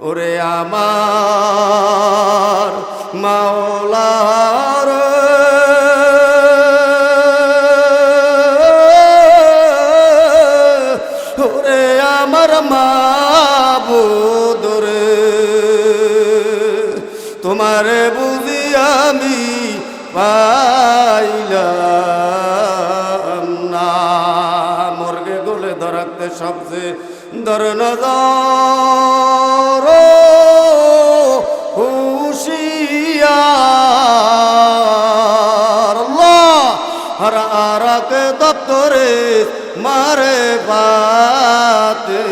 ওরে আমার মাওলা রে, ওরে আমার মাবুদ রে, তোমারে বুঝি আমি পাইলাম না। মুরগে গোলে ধরাতে সবচেয়ে ধর নজর হুশিয়ার আল্লাহ হর আরাকে দপ্তরে মারে বাতে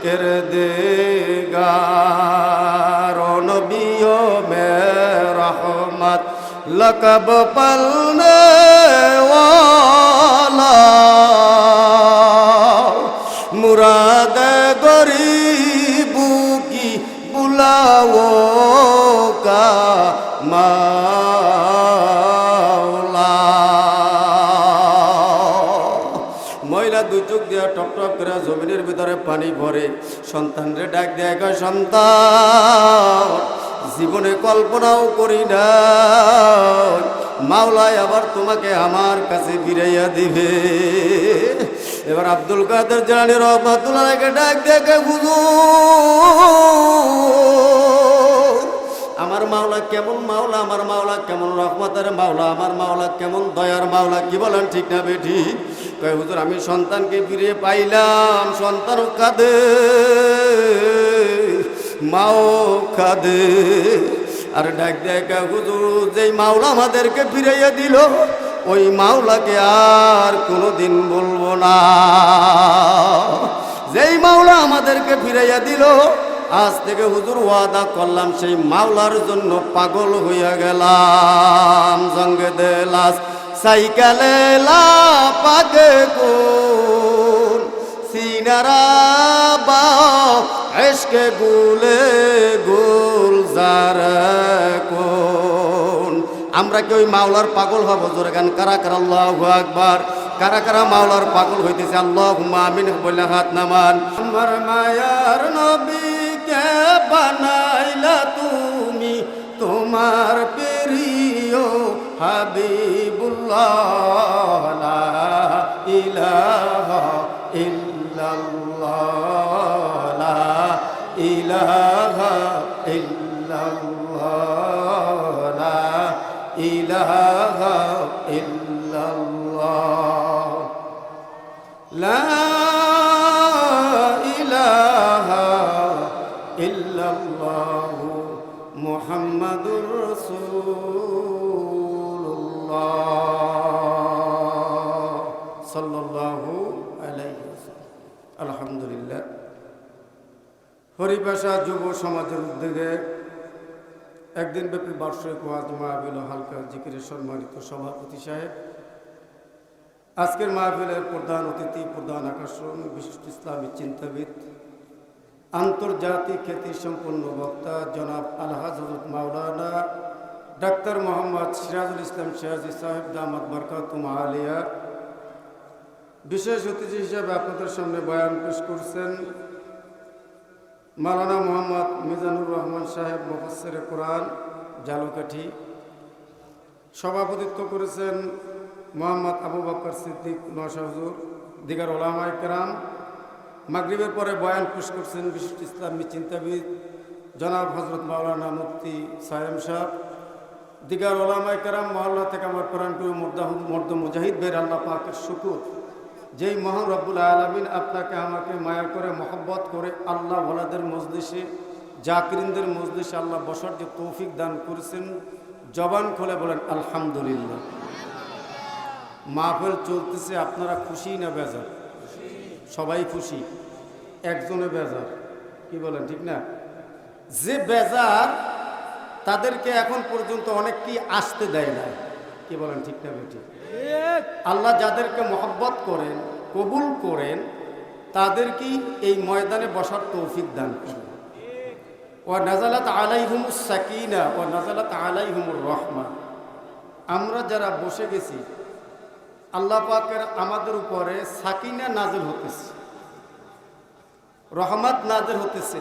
कर देगा नबियों में रहमत लकब पलने वाला मुराद गरीबों की बुलाओ का মহিলা দুই চোখ দিয়া টপ টপ করে জমিনের ভিতরে পানি ভরে সন্তানরে ডাক দেয়, সন্তান জীবনে কল্পনাও করি না মাওলাই আবার তোমাকে আমার কাছে ফিরাইয়া দিবে। এবার আব্দুল কাদের জিলানী রহমাতুল্লাহকে ডাক দেখে হুজুর আমার মাওলা কেমন মাওলা, আমার মাওলা কেমন রহমতের মাওলা, আমার মাওলা কেমন দয়ার মাওলা, কি বলেন ঠিক না বেঠি? কয় হুজুর আমি সন্তানকে ফিরে পাইলাম, সন্তানও কাঁদে মাও কাঁদে। আর ডাক দেয় হুজুর যেই মাওলা আমাদেরকে ফিরাইয়া দিল ওই মাওলাকে আর কোনোদিন বলবো না। যেই মাওলা আমাদেরকে ফিরাইয়া দিল আজ থেকে হুজুর ওয়াদা করলাম সেই মাওলার জন্য পাগল হইয়া গেলাম। জঙ্গে দেলাস সাইকেলে লা পাগে কোন সিনারা বা এশকে গুলে গুলজার কোন। আমরা কি ওই মাওলার পাগল হব? জোরে গান কারা কারা আল্লাহু আকবার, কারা কারা মাওলার পাগল হইতেছে আল্লাহুম্মা আমিন বলে হাত নামান। আমার মায়ার নবীকে বানাইলা তুমি তোমার প্রিয় হাবিবুল্লাহ, লা ইলাহা ইল্লাল্লাহ, লা ইলাহা ইল্লাল্লাহ, লা ইলাহা ইল্লাল্লাহ, লা ইলাহা ইল্লাল্লাহ মুহাম্মাদুর রাসূলুল্লাহ সাল্লাল্লাহু আলাইহি ওয়াসাল্লাম। আলহামদুলিল্লাহ, হরিপাশা যুব সমাজের উদ্যোগে একদিন ব্যাপী বার্ষিক ওয়াজ মাহফিল ও হালকা জিকিরের সম্মানিত সভাপতি সাহেব, আজকের মাহফিলের প্রধান অতিথি, প্রধান আকর্ষণ, বিশিষ্ট ইসলামী চিন্তাবিদ, আন্তর্জাতিক খ্যাতি সম্পন্ন বক্তা জনাব আলহাজ হযরত মাওলানা ডাক্তার মোহাম্মদ সিরাজুল ইসলাম সিরাজি সাহেব দামাত বরকাতুম আলিয়া বিশেষ অতিথি হিসেবে আপনাদের সামনে বয়ান পেশ করছেন মাওলানা মোহাম্মদ মিজানুর রহমান সাহেব মুফাসসিরে কোরআন জালুকাঠি। সভাপতিত্ব করেছেন মোহাম্মদ আবু বকর সিদ্দিক নওশা হুজুর, দিগার ওলামায়ে কেরাম। মাগরিবের পরে বয়ান পেশ করছেন বিশিষ্ট ইসলামী চিন্তাবিদ জনাব হযরত মাওলানা মুফতি সায়েম সাহেব, দিগার ওলামায়ে কেরাম। মহল্লা থেকে আমার কোরআনপ্রিয় মর্দ মুজাহিদ ভাইয়ের আল্লাহ পাকের শুকর, যেই মহান রব্বুল আলামিন আপনাকে আমাকে মায়া করে মহব্বত করে আল্লাহ ওয়ালাদের মজলিসে, জাকিরিনদের মজলিসে আল্লাহ বসার যে তৌফিক দান করেছেন, জবান খুলে বলেন আলহামদুলিল্লাহ। মাহফিল চলতেছে, আপনারা খুশি না বেজার? সবাই খুশি, একজনে বেজার, কি বলেন ঠিক না? যে বেজার তাদেরকে এখন পর্যন্ত অনেককেই আসতে দেয় না, কি বলেন ঠিক না বেটি? আল্লাহ যাদেরকে মহব্বত করেন, কবুল করেন, তাদেরকেই এই ময়দানে বসার তৌফিক দান করেন। ওয়া নাযালাত আলাইহিমুস সাকিনা ওয়া নাযালাত আলাইহিমুর রাহমা। আমরা যারা বসে গেছি আল্লাহ পাকের আমাদের উপরে সাকিনা নাজিল হতেছে, রহমত নাজিল হতেছে।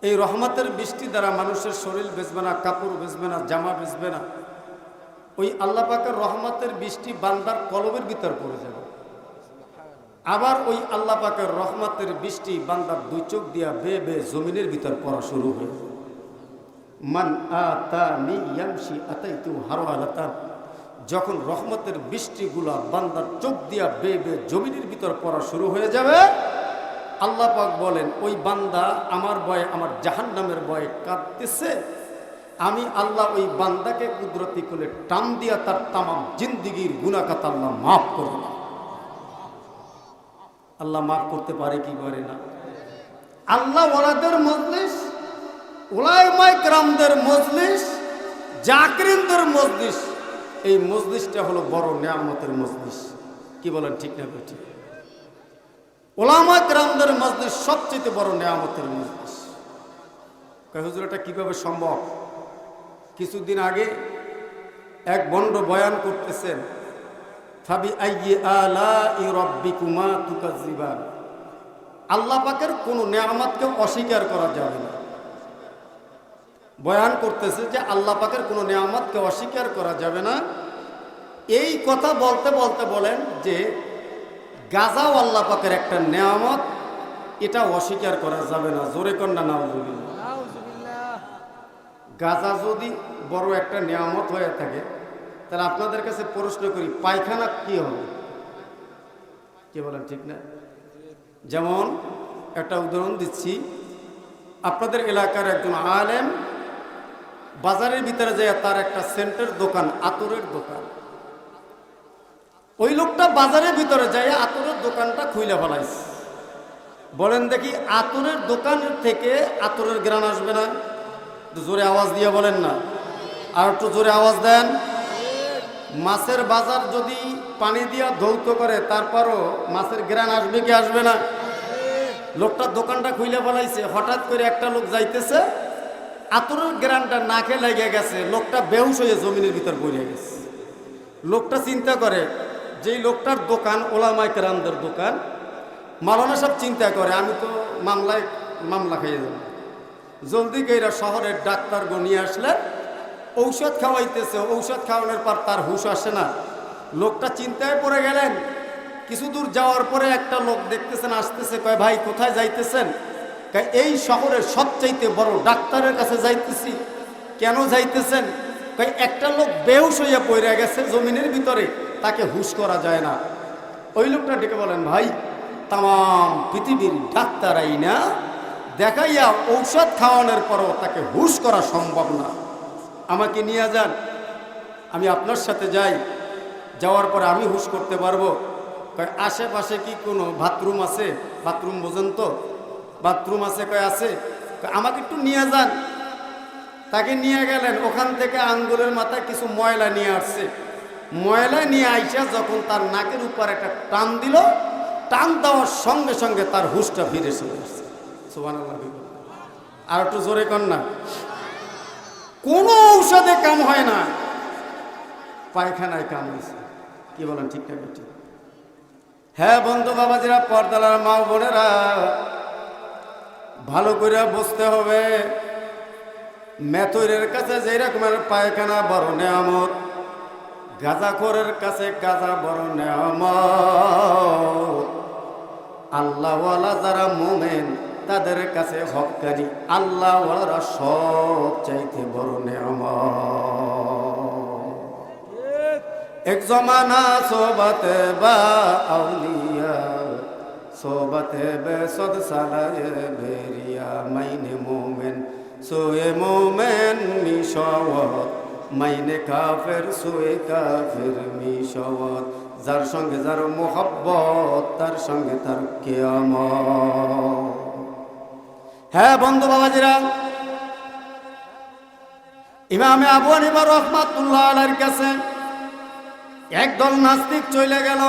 এই রহমতের বৃষ্টি দ্বারা মানুষের শরীর বেচবে না, কাপড় বেচবে না, জামা বেচবে না। ওই আল্লাহ পাকের রহমতের বৃষ্টি বান্দার কলবের ভিতর পড়ে যাবে। আবার ওই আল্লাহ পাকের রহমতের বৃষ্টি বান্দার দুই চোখ দিয়া বেয়ে বেয়ে জমিনের ভিতর পড়া শুরু হয়ে যাবে। মান আতানি ইয়ামশি আতাইতু হারওয়ালাতান। যখন রহমতের বৃষ্টিগুলা বান্দার চোখ দিয়া বেয়ে বেয়ে জমিনের ভিতর পড়া শুরু হয়ে যাবে, আল্লাহ পাক বলেন ওই বান্দা আমার ভয়ে, আমার জাহান্নামের ভয়ে কাঁদতেছে। আমি আল্লাহ ওই বান্দাকে কুদরতি কোলে টান দিয়া তার তামাম জিন্দিগির গুনাহ খাতা আল্লাহ মাফ করবে। আল্লাহ মাফ করতে পারে কি পারে না? আল্লাহ ওয়ালাদের মজলিস, উলামায়ে কেরামদের মজলিস, জাকিরিনদের মজলিস, এই মজলিসটা হলো বড় নিয়ামতের মজলিস। কি বলেন, ঠিক না ঠিক? উলামায়ে কেরামদের মজলিস সবচেয়ে বড় নিয়ামতের মজলিস। হুজুর এটা কিভাবে সম্ভব? কিছুদিন আগে এক বন্ড বয়ান করতেছেন, ফাবি আইয়ি আলাই রাব্বিকুমা তুকাজ্জিবান। আল্লাহ পাকের কোন নিয়ামতকে অস্বীকার করা যাবে না। বয়ান করতেছে যে আল্লাহ পাকের কোন নিয়ামতকে অস্বীকার করা যাবে না। এই কথা বলতে বলতে বলেন যে গাজাও আল্লাহ পাকের একটা নিয়ামত, এটা অস্বীকার করা যাবে না। জোরে কন্যা নাউজুবিল্লাহ। গাজা যদি বড় একটা নিয়ামত হয়ে থাকে, তাহলে আপনাদের কাছে প্রশ্ন করি, পায়খানা কি হবে? কি বলেন, ঠিক না? যেমন একটা উদাহরণ দিচ্ছি, আপনাদের এলাকার একজন আলেম বাজারের ভিতরে যায়, তার একটা সেন্টের দোকান, আতরের দোকান। ওই লোকটা বাজারের ভিতরে যায় আতরের দোকানটা খুইলা ফেলাইছে। বলেন দেখি, আতরের দোকান থেকে আতরের গ্রান আসবে না? জোরে আওয়াজ দিয়ে বলেন না, আর একটু জোরে আওয়াজ দেন। মাছের বাজার যদি পানি দিয়া ধৌত করে, তারপরও মাছের গ্রান আসবে কি আসবে না? লোকটা দোকানটা খুইলে ফেলাইছে, হঠাৎ করে একটা লোক যাইতেছে, আতরের গ্রানটা নাকে লেগে গেছে, লোকটা বেহুশ হয়ে জমিনের ভিতর পড়ে গেছে। লোকটা চিন্তা করে, যেই লোকটার দোকান উলামায়ে কেরামদের দোকান, মাওলানা সাহেব চিন্তা করে আমি তো মামলা খেয়ে যাব, জলদি কইরা শহরের ডাক্তার নিয়ে আসলে ঔষধ খাওয়াইতেছে। ঔষধ খাওয়ানোর পর তার হুঁশ আসে না। লোকটা চিন্তায় পড়ে গেলেন। কিছু দূর যাওয়ার পরে একটা লোক দেখতেছেন আসতেছে, কয় ভাই কোথায় যাইতেছেন? কয় এই শহরের সবচাইতে বড় ডাক্তারের কাছে যাইতেছি। কেন যাইতেছেন? কয় একটা লোক বেহুশ হইয়া পড়ে গেছে জমিনের ভিতরে, তাকে হুঁশ করা যায় না। ওই লোকটা ডেকে বলেন, ভাই তাম পৃথিবীর ডাক্তারাই না দেখাইয়া ঔষধ খাওয়ানোর পরও তাকে হুঁশ করা সম্ভব না, আমাকে নিয়ে যান, আমি আপনার সাথে যাই, যাওয়ার পরে আমি হুঁশ করতে পারবো। কয় আশেপাশে কি কোনো বাথরুম আছে? বাথরুম বোঝেন তো, বাথরুম আছে? কয় আছে। আমাকে একটু নিয়ে যান। তাকে নিয়ে গেলেন। ওখান থেকে আঙ্গুলের মাথায় কিছু ময়লা নিয়ে আসছে। ময়লা নিয়ে আইসা যখন তার নাকের উপর একটা টান দিল, টান দেওয়ার সঙ্গে সঙ্গে তার হুঁশটা ফিরে চলে আসছে। সুবহানাল্লাহ। আর একটু জোরে কর না। কোনো ঔষধে কাম হয় না, পায়খানায় কাম হয়েছে। কি বলেন, ঠিক না ঠিক? হ্যাঁ বন্ধু বাবাজিরা, পর্দালার মা বোনেরা, ভালো করে বুঝতে হবে, মেথরের কাছে যে রকমের পায়খানা বড় নেয়ামত, গাঁজাখোরের কাছে গাঁজা বড় নেয়ামত। আল্লাহওয়ালা যারা মুমিন তাদের কাছে হক্কানি আল্লাহওয়ালারা সব চাইতে বড় নেয়ামত। এক জমানা সোবাতে বা আউলিয়া, সোবাতে বেসদ সালায়ে বেরিয়া, মাইনে মোমেন সোয়ে মোমেন মিশাওয়াত, মাইনে কাফের সোয়ে কাফের মিশাওয়াত। যার সঙ্গে যার মোহাব্বত, তার সঙ্গে তার কিয়ামত। হ্যাঁ বন্ধু বাবাজিরা, ইমামে আবু হানিফা রাহমাতুল্লাহ আলাইহির কাছে একদল নাস্তিক চলে গেল।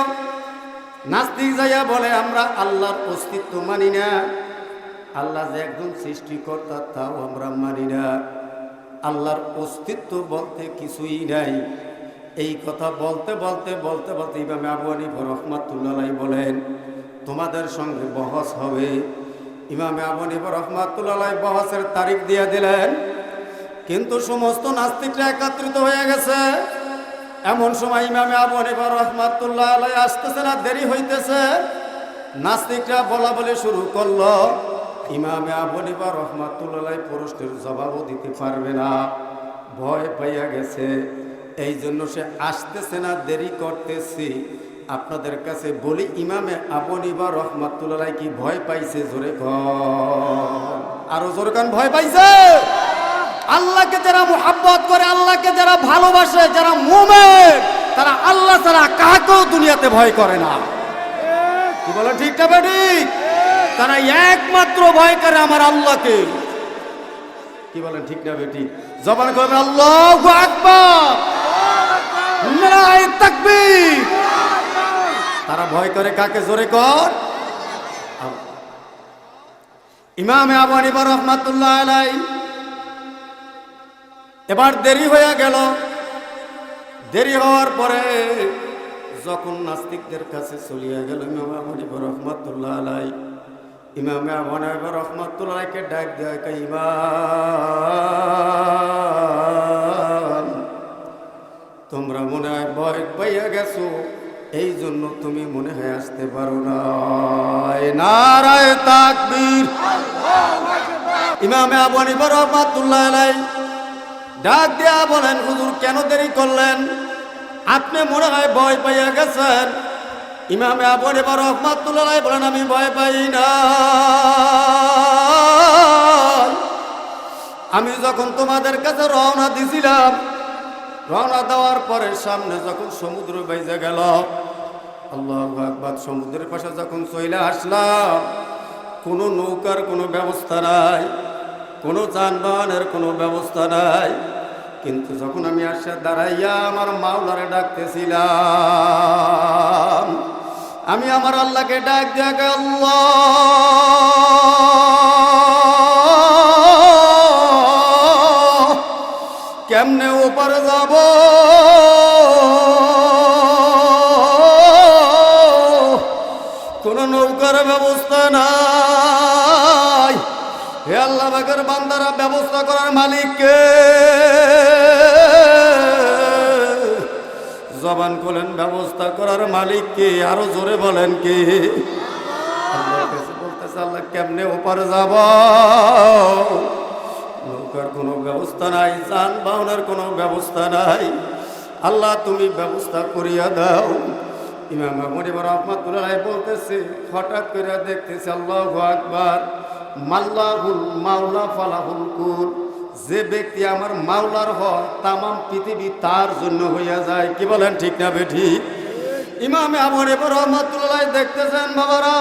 নাস্তিক যাইয়া বলে, আমরা আল্লাহর অস্তিত্ব মানি না, আল্লাহ যে একজন সৃষ্টিকর্তা তাও আমরা মানি না, আল্লাহর অস্তিত্ব বলতে কিছুই নাই। এই কথা বলতে বলতে বলতে বলতে ইমাম আবু হানিফা রাহমাতুল্লাহ আলাইহি বলেন, তোমাদের সঙ্গে বহস হবে, ইমামে আবু হানিফা রাহমাতুল্লাহ আলাইহি বহসের তারিখ দিয়ে দিলেন, কিন্তু সমস্ত নাস্তিকরা একত্রিত হয়ে গেছে। এমন সময় ইমামে আবু হানিফা রাহমাতুল্লাহ আলাইহি আসতেছে না, দেরি হইতেছে। নাস্তিকরা বলা বলে শুরু করলো। ইমামে আবু হানিফা রাহমাতুল্লাহ আলাইহি প্রশ্নের জবাবও দিতে পারবে না, ভয় পাইয়া গেছে। এই জন্য সে আসতেছে না, দেরি করতেছি। আপনাদের কাছে বলি, ইমামে আবু হানিফা রাহমাতুল্লাহ আলাইহি কি ভয় পাইছে? জোরে কর, আরো জোরে কান, ভয় পাইছে? আল্লাহকে যারা মুহাব্বত করে, আল্লাহকে যারা ভালোবাসে, যারা মুমিন, তারা আল্লাহ ছাড়া কাউকেও দুনিয়াতে ভয় করে না। কি বলে, ঠিক না বেটি? তারা একমাত্র ভয় করে আমার আল্লাহকে। কি বলেন, ঠিক না বেটি? জবান করবে আল্লাহু আকবার, নারায়ে তাকবীর। তারা ভয় করে কাকে? জোরে কর। ইমামে আবু হানিফা রাহমাতুল্লাহ আলাইহি এবার দেরি হয়ে গেল। দেরি হওয়ার পরে যখন নাস্তিকদের কাছে চলিয়া গেল, ইমাম আবু হানিফা রাহমাতুল্লাহ আলাইহি ইমামে আবু হানিফা রাহমাতুল্লাহ আলাইহিকে ডাক দেয়, ইমাম, তোমরা মনে হয় ভয় পাইয়া গেছো, এই জন্য তুমি মনে হয় আসতে পারো না। নারায়ে তাকবীর। ইমামে আবু হানিফা রাহমাতুল্লাহ আলাইহি ডাক দেয়া বলেন, হুজুর কেন দেরি করলেন? আপনি মনে হয় ভয় পাইয়া গেছেন। ইমামে আবু হানিফা রাহমাতুল্লাহ আলাইহি বলেন, আমি ভয় পাই না। আমি যখন তোমাদের কাছে রওনা দিছিলাম, রওনা দেওয়ার পরে সামনে যখন সমুদ্র বাইজে গেল, আল্লাহু আকবার, সমুদ্রের পাশে যখন চলে আসলাম, কোনো নৌকার কোনো ব্যবস্থা নাই, কোনো যানবাহনের কোনো ব্যবস্থা নাই। কিন্তু যখন আমি আসে দাঁড়াইয়া আমার মাওলারে ডাকতেছিলাম, আমি আমার আল্লাহকে ডাক দিয়ে, আল্লাহ কেমনে ওপারে যাব? কোন নৌকার ব্যবস্থা নাই। হে আল্লাহ পাকের বান্দারা, ব্যবস্থা করার মালিক কে? জবান খোলেন, ব্যবস্থা করার মালিক কে? আরো জোরে বলেন কে? আল্লাহর কাছে বলতেছে, আল্লাহ কেমনে ওপারে যাব? নৌকার কোনো ব্যবস্থা নাই, যানবাহনের কোনো ব্যবস্থা নাই। আল্লাহ তুমি ব্যবস্থা করিয়া দাও। ইমাম আবু হানিফা রাহমাতুল্লাহ আলাইহি বলতেছে, হঠাৎ করে দেখতেছে, আল্লাহু আকবার, মাল্লাহুল মাওলা ফালাহুল কুল। যে ব্যক্তি আমার মাওলার হয়, তামাম পৃথিবী তার জন্য হইয়া যায়। কি বলেন, ঠিক না বেঠি? ইমামে আবু হানিফা রাহমাতুল্লাহ আলাইহি দেখতেছেন, বাবারা,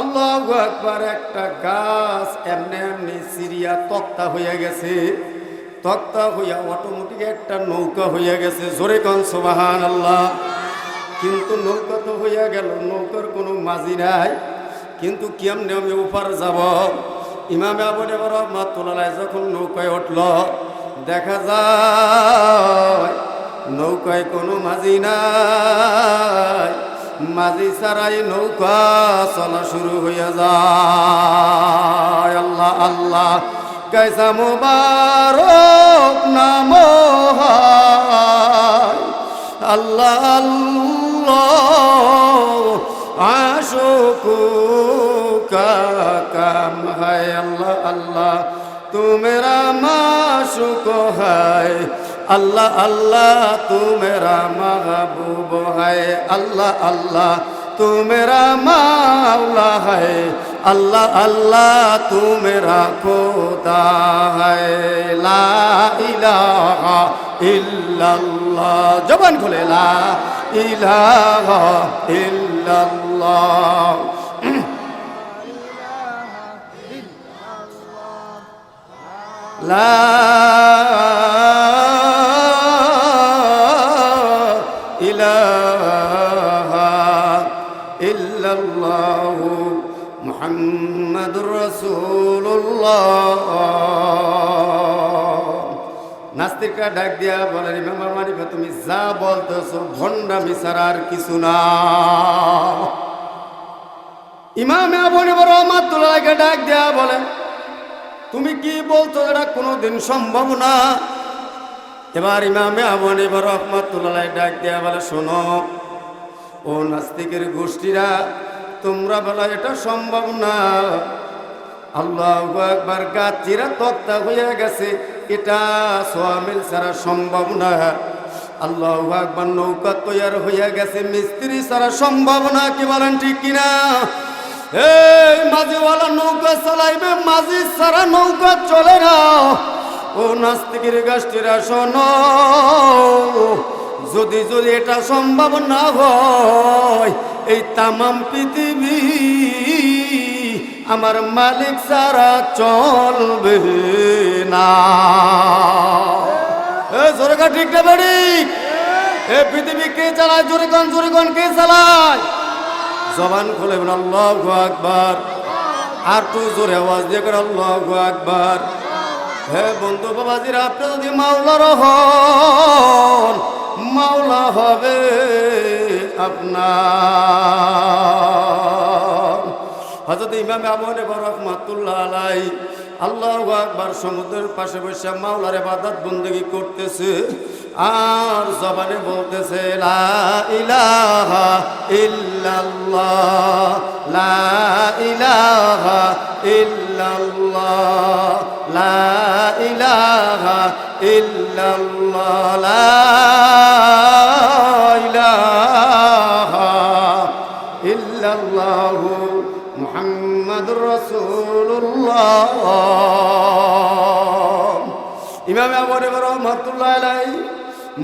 আল্লাহু আকবার, একটা গাছ এমনি এমনি সিরিয়া তক্তা হইয়া গেছে। তক্তা হইয়া অটোমেটিক একটা নৌকা হইয়া গেছে। জোরে কোন সুবহানাল্লাহ। কিন্তু নৌকা তো হইয়া গেল, নৌকার কোনো মাঝি নাই। কিন্তু কেমনে আমি ওপার যাব? ইমামে আবু হানিফা রাহমাতুল্লাহ আলাইহি যখন নৌকায় উঠল, দেখা যায় নৌকায় কোনো মাঝি নাই। মাঝি ছাড়াই নৌকা চলা শুরু হইয়া যায়। আল্লাহ আল্লাহ, कैसा मुबारक नाम है, अल्लाह अल्लाह आशिकों का काम है। अल्लाह अल्लाह तू मेरा माशूक है, अल्लाह अल्लाह तू मेरा महबूब है, अल्लाह अल्लाह तू मेरा मौला है, अल्लाह अल्लाह तू मेरा खुदा है। ला इलाहा इल्लल्लाह, जबान खोले, ला इलाहा इल्लल्लाह। ला इलाहा इल्लल्लाह मुहम्मदुर रसूलुल्लाह। নাস্তিকরা ডাক দিয়া বলে, ইমাম আবু হানিফা তুমি যা বলতেছো ভণ্ডামি ছাড়া আর কিছু না। ইমাম আবু হানিফা রাহমাতুল্লাহকে ডাক দেয়া বলে, তুমি কি বলছো এটা কোনোদিন সম্ভব না? এবার ইমাম আবু হানিফা রাহমাতুল্লাহ ডাক দেয়া বলে, শোনো ও নাস্তিকের গোষ্ঠীরা, তোমরা বলো এটা সম্ভব না। আল্লাহু আকবার, গাছিরা তক্তা হয়ে গেছে, এটা সোয়ামিল ছাড়া সম্ভব না। আল্লাহু আকবার, নৌকা তৈয়ার হয়ে গেছে, মিস্ত্রি ছাড়া সম্ভব না। কি বলেন ঠিক কিনা? এই মাঝিওয়ালা নৌকা চালাইবে, মাঝি ছাড়া নৌকা চলে না। ও নাস্তিকের গোষ্ঠীরা শোনো, যদি যদি এটা সম্ভব না হয়, এই তামাম পৃথিবী আমার মালিক ছাড়া চলবে না। জোরে কা ঠিক না বেড়ি? এ পৃথিবী কে চালায়? জোরে কোন কে চালায়? জবান খুলে বলেন আল্লাহু আকবার। আর তো জোরে আওয়াজ দিয়ে করে আল্লাহু আকবার। হে বন্ধু বাবাজিরা, আপনি যদি মাওলার হন, মাওলা হবে আপনার। হযরত ইমাম আবু হানিফা রাহমাতুল্লাহ আলাইহি আল্লাহু আকবার সমুদ্রের পাশে বসে মাওলার ইবাদত বندگی করতেছে, আর জবানে বলতেছে লা ইলাহা ইল্লাল্লাহ, লা ইলাহা ইল্লাল্লাহ, লা ইলাহা ইল্লাল্লাহ, লা ইলাহা ইল্লাল্লাহ মুহাম্মাদুর রাসূলুল্লাহ। ইমাম আবু হানিফা রাহমাতুল্লাহ আলাইহি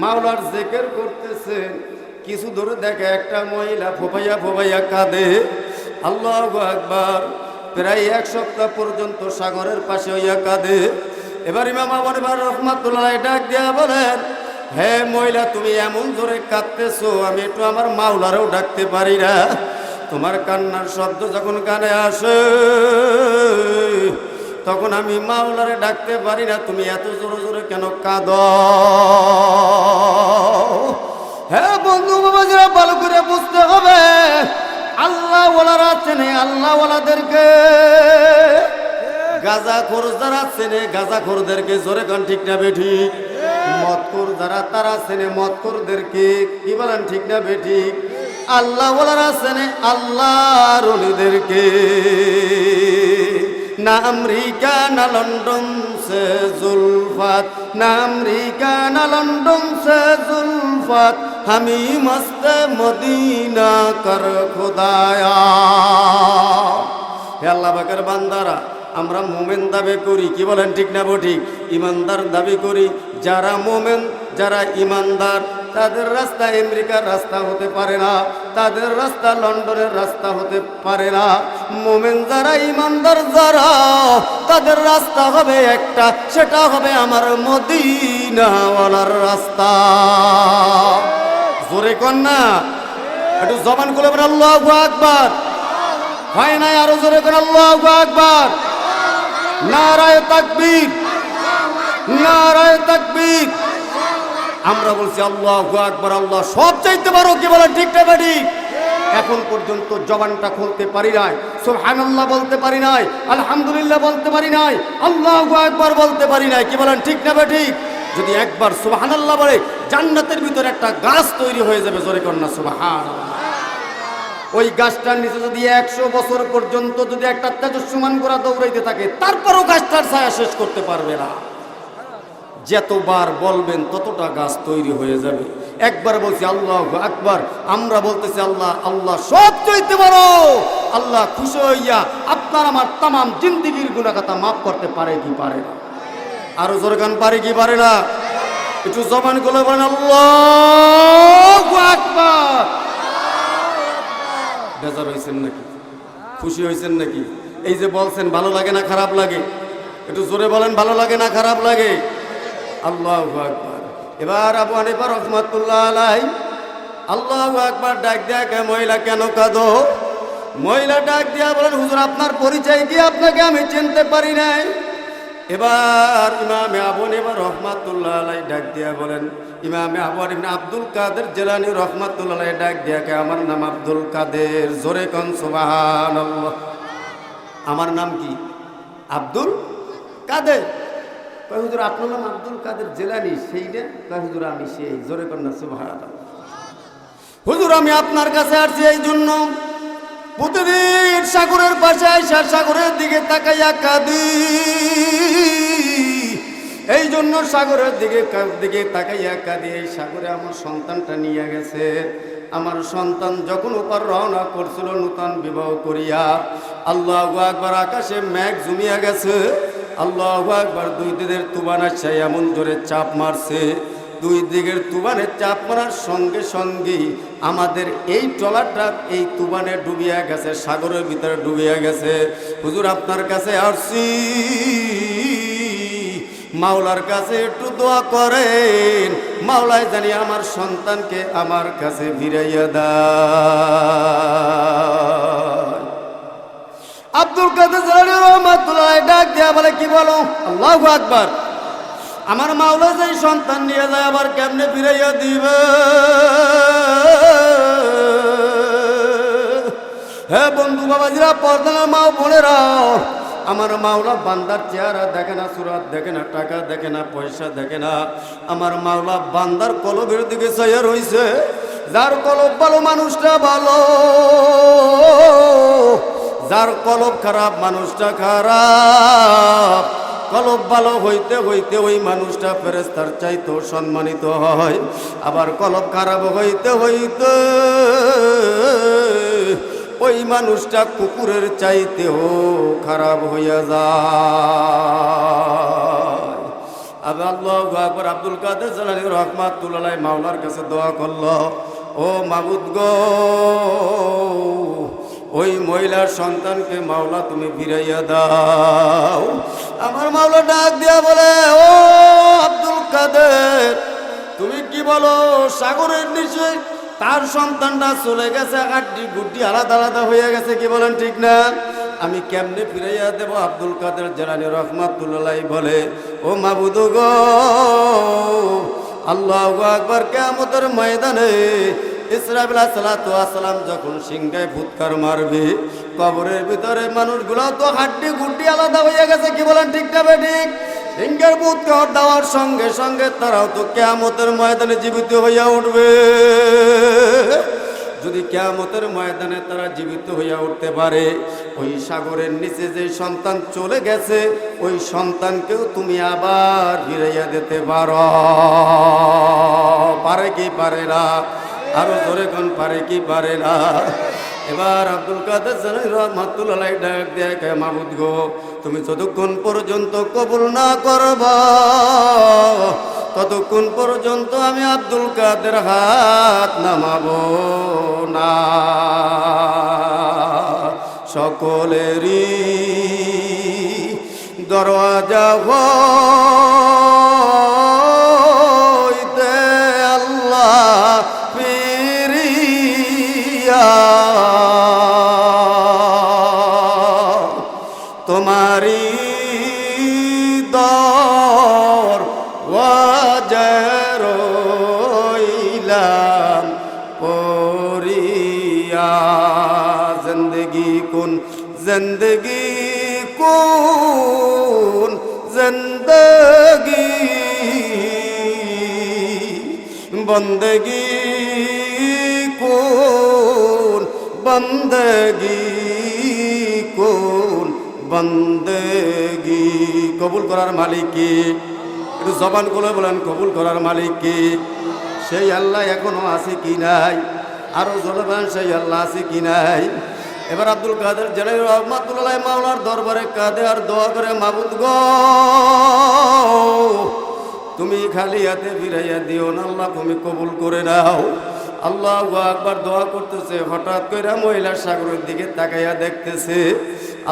মাওলার জিকির করতেছেন। কিছু দূরে দেখে একটা মহিলা ফোপাইয়া ফোপাইয়া কাঁদে। আল্লাহু আকবার। প্রায় এক সপ্তাহ পর্যন্ত সাগরের পাশে হইয়া কাঁদে। এবার ইমাম আবু হানিফা রাহমাতুল্লাহ আলাইহি ডাক দিয়া বলেন, হে মহিলা, তুমি এমন জোরে কাঁদতেছো, আমি একটু আমার মাওলারেও ডাকতে পারি না? তোমার কান্নার শব্দ যখন কানে আসে, তখন আমি মাওলারে ডাকতে পারি না। তুমি এত জোরে জোরে কেন কাঁদো? হ্যাঁ বন্ধু বাবাজিরা, ভালো করে বুঝতে হবে, আল্লাহ ওয়ালারা চেনে আল্লাহ ওয়ালাদেরকে, গাঁজাখোর যারা চেনে গাঁজাখোরদেরকে। জোরে কান ঠিক না বেঠিক? মদখোর যারা, তারা চেনে মদখোরদেরকে। কি বলেন ঠিক না বেঠিক? আল্লাহ ওয়ালারা চেনে আল্লাহর ওলিদেরকে। না আমেরিকা না লন্ডন সে জুলফাত, না আমেরিকা না লন্ডন সে জুলফাত, হামি মস্তে মদিনা কর খুদায়া। হে আল্লাহ পাকের বান্দারা, আমরা মোমেন দাবি করি। কি বলেন ঠিক না ঠিক? ইমানদার দাবি করি। যারা মোমেন, যারা ইমানদার, তাদের রাস্তা আমেরিকার রাস্তা হতে পারে না, তাদের রাস্তা লন্ডনের রাস্তা হতে পারে না। মোমেন যারা, ইমানদার যারা, তাদের রাস্তা হবে একটা, সেটা হবে আমার মদিনাওয়ালার রাস্তা। জোরে কন না, একটু জবান খুলে বলেন আল্লাহু আকবার। হয় নাই? আরো জোরে করেন আল্লাহু আকবার। নারায়ে তাকবীর, নারায়ে তাকবীর। আমরা বলছি আল্লাহু আকবার, আল্লাহ সব চাইতে পারো। কি বলেন ঠিক না ঠিক? এখন পর্যন্ত জবানটা খুলতে পারি নাই, সুবহানাল্লাহ বলতে পারি নাই, আলহামদুলিল্লাহ বলতে পারি নাই, আল্লাহু আকবার বলতে পারি নাই। কি বলেন ঠিক না ঠিক? যদি একবার সুবহানাল্লাহ বলে, জান্নাতের ভিতরে একটা গাছ তৈরি হয়ে যাবে। জোরে কর না সুবহানাল্লাহ। ওই গাছটার নিচে যদি 100 বছর পর্যন্ত যদি একটা তেজস্যমান করা দৌড়াইতে থাকে, তারপরও গাছটার ছায়া শেষ করতে পারবে না। যতবার বলবেন ততটা গাছ তৈরি হয়ে যাবে। একবার বলছি আল্লাহু আকবার, আমরা বলতেছি আল্লাহ, আল্লাহ সব চাইতে পারো। আল্লাহ খুশি হইয়া আপনার আমার তামাম জিন্দেগির গুনাহ খাতা মাফ করতে পারে কি পারে না? আরো জোরে গান পারে কি পারে না? একটু জবান খুলে বলেন আল্লাহু আকবার। বেজার হয়েছেন নাকি? খুশি হয়েছেন নাকি? এই যে বলছেন, ভালো লাগে না খারাপ লাগে? একটু জোরে বলেন, ভালো লাগে না খারাপ লাগে? আল্লাহু আকবার। এবার আবু হানিফা রাহমাতুল্লাহ আলাইহি আল্লাহু আকবার ডাক দেয়া, কে মহিলা কেন কাঁদো? মহিলা ডাক দিয়া বলেন, হুজুর আপনার পরিচয় কি? আপনাকে আমি চিনতে পারি নাই। এবার ইমামে আবু হানিফা রহমাতুল্লাহ আলাইহি ডাক দিয়া বলেন, ইমামে আবু হানিফা আব্দুল কাদের জিলানী রহমাতুল্লাহ আলাইহি ডাক দিয়া কে আমার নাম আব্দুল কাদের, জোরে কোন সুবহানাল্লাহ। আমার নাম কি? আব্দুল কাদের। কয় হুজুর আপনার নাম আব্দুল কাদের জিলানী, সেইটা? কয় হুজুর আমি সেই, জোরে কোন না সুবহানাল্লাহ। হুজুর আমি আপনার কাছে আসছি এই জন্য, প্রতিদিন সাগরের পাশে আইসা সাগরের দিকে তাকাইয়া কাঁদি, এই জন্য সাগরের দিকে তাকাইয়া কাঁদি। এই সাগরে আমার সন্তানটা নিয়ে গেছে। আমার সন্তান যখন ওপার রওনা করছিল নূতন বিবাহ করিয়া, আল্লাহু আকবার, আকাশে মেঘ জমিয়া গেছে। আল্লাহু আকবার, দুই দিকের তুফান আসছে, এমন জোরে চাপ মারছে। দুই দিকের তুফানের চাপ মারার সঙ্গে সঙ্গে আমাদের এই ট্রলারটা এই তুফানে ডুবিয়া গেছে, সাগরের ভিতরে ডুবিয়া গেছে। হুজুর আপনার কাছে আসছি, মাওলার কাছে একটু দোয়া করেন, মাওলাই জানি আমার সন্তানকে আমার কাছে ফিরাইয়া দেয়। আব্দুল কাদের জিলানী রহমাতুল্লাহ ডাক দিয়া বলে, কি বলো? আল্লাহু আকবার। আমার মাওলা যে সন্তান নিয়ে যায় আবার কেমনে ফিরাইয়া দিবে? হ্যাঁ বন্ধু বাবাজিরা, পর্দার মা বোনেরা, আমার মাওলা বান্দার চেহারা দেখে না, সুরাত দেখে না, টাকা দেখে না, পয়সা দেখে না। আমার মাওলা বান্দার কলবের দিকে চাইয়া রইছে। যার কলব ভালো মানুষটা ভালো, যার কলব খারাপ মানুষটা খারাপ। কলব ভালো হইতে হইতে ওই মানুষটা ফেরেশতার চাইতেও সম্মানিত হয়, আবার কলব খারাপ হইতে হইতে ওই মানুষটা কুকুরের চাইতেও খারাপ হইয়া যায়। আবার আল্লাহু আকবার। আব্দুল কাদের জিলানী রহমাতুল্লাহ আলাইহি মাওলার কাছে দোয়া করল, ও মাবুদ গো, ওই মহিলার সন্তানকে মাওলা তুমি ফিরাইয়া দাও। আমার মাওলা ডাক দিয়া বলে, ও আব্দুল কাদের, তুমি কি বলো? সাগরের নিচে তার সন্তানটা চলে গেছে, আড্ডি গুড্ডি আলাদা আলাদা হয়ে গেছে, কি বলেন ঠিক না? আমি কেমনে ফিরাইয়া দেব? আব্দুল কাদের জিলানী রহমাতুল্লাহ আলাইহি বলে, ও মাবুদ গো, আল্লাহু আকবার, কিয়ামতের ময়দানে ইসরাফিল আলাইহিস সালাতু ওয়াস সালাম যখন সিংহায় ফুৎকার মারবে, কবরের ভিতরে মানুষগুলো তো হাড্ডি গুড্ডি আলাদা হয়ে গেছে, কি বলেন ঠিক না বেঠিক? সিংহের ফুৎকার দেওয়ার সঙ্গে সঙ্গে তারাও তো কিয়ামতের ময়দানে জীবিত হইয়া উঠবে। যদি কিয়ামতের ময়দানে তারা জীবিত হইয়া উঠতে পারে, ওই সাগরের নিচে যে সন্তান চলে গেছে ওই সন্তানকেও তুমি আবার ফিরাইয়া দিতে পারো। পারে কি পারে না? আরো জোরে কোন পারে কি পারে না? এবার আব্দুল কাদের জিলানী রহমাতুল্লাহ আলাইহি ডাক দিয়ে কে, মাবুদ গো, তুমি যতক্ষণ পর্যন্ত কবুল না করবা ততক্ষণ পর্যন্ত আমি আব্দুল কাদের হাত নামাবো না। সকলেরই দরওয়াজা হইতে আল্লাহ ফিরিয়া তোমারি দরওয়াজা রইলাম পরিয়া। জিন্দগি কুন জিন্দগি কুন জিন্দগি বন্দগি কুন বন্দগি কুন বন্দগি। কবুল করার মালিক কে? একটু জবান করে বলেন, কবুল করার মালিক কে? সেই আল্লাহ এখনো আছে কি নাই? আরো জোরে বলেন, সেই আল্লাহ আছে কি নাই? এবার আব্দুল কাদের জিলানী রহমাতুল্লাহ আলাইহি মাওলার দরবারে কাঁদে আর দোয়া করে, মাবুদ গো, তুমি খালি হাতে ফিরাইয়া দিও না, আল্লাহ তুমি কবুল করে নাও। আল্লাহু আকবার দোয়া করতেছে, হঠাৎ করে মহিলা সাগরের দিকে তাকাইয়া দেখতেছে।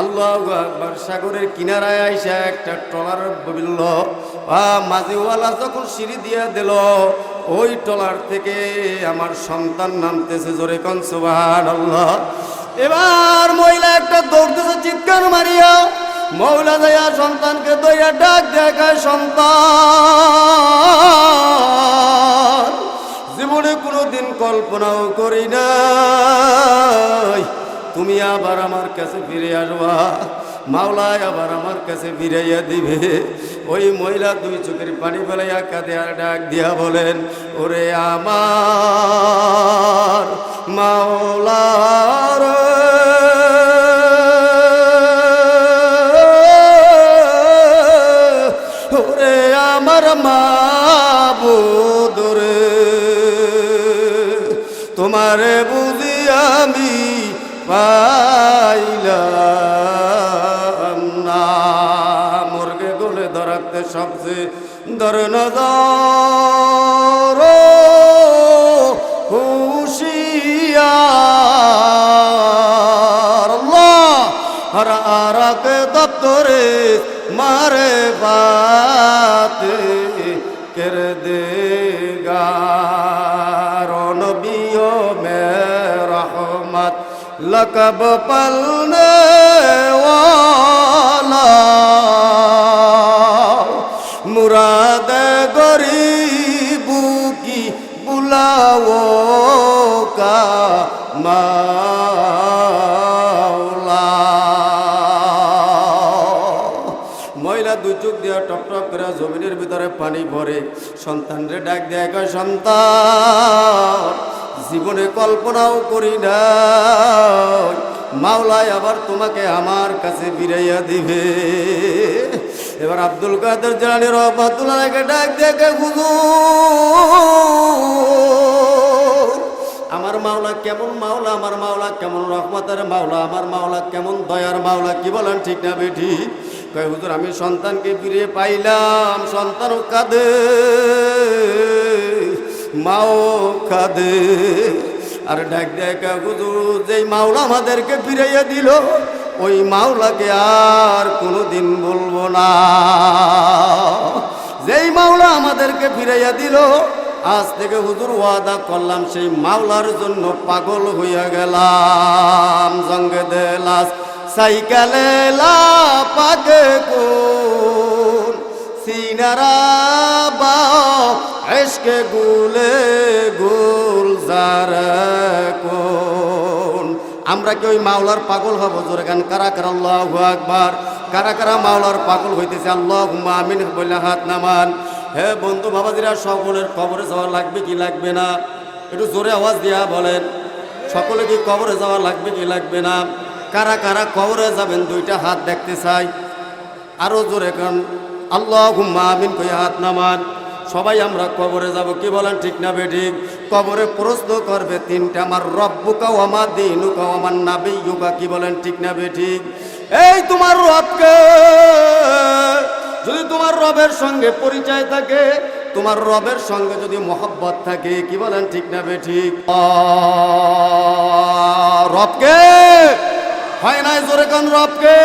আল্লাহু আকবার, সাগরের কিনারায় আইসা একটা ট্রলার বলল, মাঝিওয়ালা যখন সিঁড়ি দিয়া দিল, ওই ট্রলার থেকে আমার সন্তান নামতেছে, জোরে কোন সুবহানাল্লাহ। এবার মহিলা একটা দৌড় দিয়েছে চিৎকার মারিয়া, মৌলা দেয়া সন্তানকে দইয়া ডাক দেখায়, সন্তান জীবনে কোনোদিন কল্পনাও করি নাই তুমি আবার আমার কাছে ফিরে আসবা, মাওলায় আবার আমার কাছে ফিরাইয়া দিবে। ওই মহিলা দুই চোখের পানি ফেলাইয়া কাঁদে আর ডাক দিয়া বলেন, ওরে আমার মাওলার ওরে আমার মাবুদ রে, তোমারে বুঝি আমি পাইলাম না। মুরগে গলে ধরাতে সবচেয়ে ধরে নজর হুশিয়ার আল্লাহ আর আরাকে দপ্তরে মারে বাতে করে দেগার নবিও মে রহমত লকব পলনে ওয়ালা মুরাদ গরিবু কি বুলাও কা মাওলা। মহিলা দুই চোখ দিয়া টপ টপ করে জমিনের ভিতরে পানি ভরে সন্তানরে ডাক দেয়, কয় সন্তান জীবনে কল্পনাও করি না মাওলায় আবার তোমাকে আমার কাছে ফিরাইয়া দিবে। এবার আব্দুল কাদের জিলানী রহমাতুল্লাহকে ডাক দেখে, হুজুর আমার মাওলা কেমন মাওলা, আমার মাওলা কেমন রহমতের মাওলা, আমার মাওলা কেমন দয়ার মাওলা, কি বলেন ঠিক না বেঠি? কয় হুজুর আমি সন্তানকে ফিরে পাইলাম, সন্তানও কাঁদে মাও কাঁদে আর ডাক দেখা, হুজুর যেই মাওলা আমাদেরকে ফিরাইয়া দিল ওই মাওলাকে আর কোনোদিন বলবো না। যেই মাওলা আমাদেরকে ফিরাইয়া দিল আজ থেকে হুজুর ওয়াদা করলাম সেই মাওলার জন্য পাগল হইয়া গেলাম। জঙ্গে দেলাস সাইকেলে লা পাগে কোন সিনারা বা এশকে গুলে গুল জারা কোন। আমরা কি ওই মাওলার পাগল হব? জোরে গান কারা কারা আল্লাহু আকবার, কারা কারা মাওলার পাগল হইতেছে আল্লাহুম্মা আমিন বলে হাত নামান। হে বন্ধু বাবাজিরা, সকলের কবরে যাওয়া লাগবে কি লাগবে না? একটু জোরে আওয়াজ দিয়া বলেন, সকলে কি কবরে যাওয়া লাগবে কি লাগবে না? কারা কারা কবরে যাবেন দুইটা হাত দেখতে চাই, আরো জোরে কান আল্লাহুম্মা আমিন কই হাত নামান। সবাই আমরা কবরে যাব, কি বলেন ঠিক না বেঠিক? কবরে প্রশ্ন করবে তিনটা, আমার রব্বুকা ওয়া মা দীনুকা ওয়া মান নাবিয়্যুকা, কি বলেন ঠিক না বেঠিক? এই তোমার রবকে, যদি তোমার রবের সঙ্গে পরিচয় থাকে, তোমার রবের সঙ্গে যদি মহব্বত থাকে, কি বলেন ঠিক না বেঠিক? রবকে হয় নাই, জোরে কান রবকে,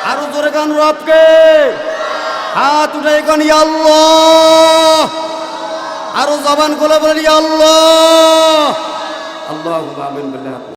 আরো জোরে কান রবকে, হাত উঠে কান ইয়া আল্লাহ, আরো জবান খুলে বলেন ইয়া আল্লাহ। আল্লাহুম্মা আমিন বিল্লাহ।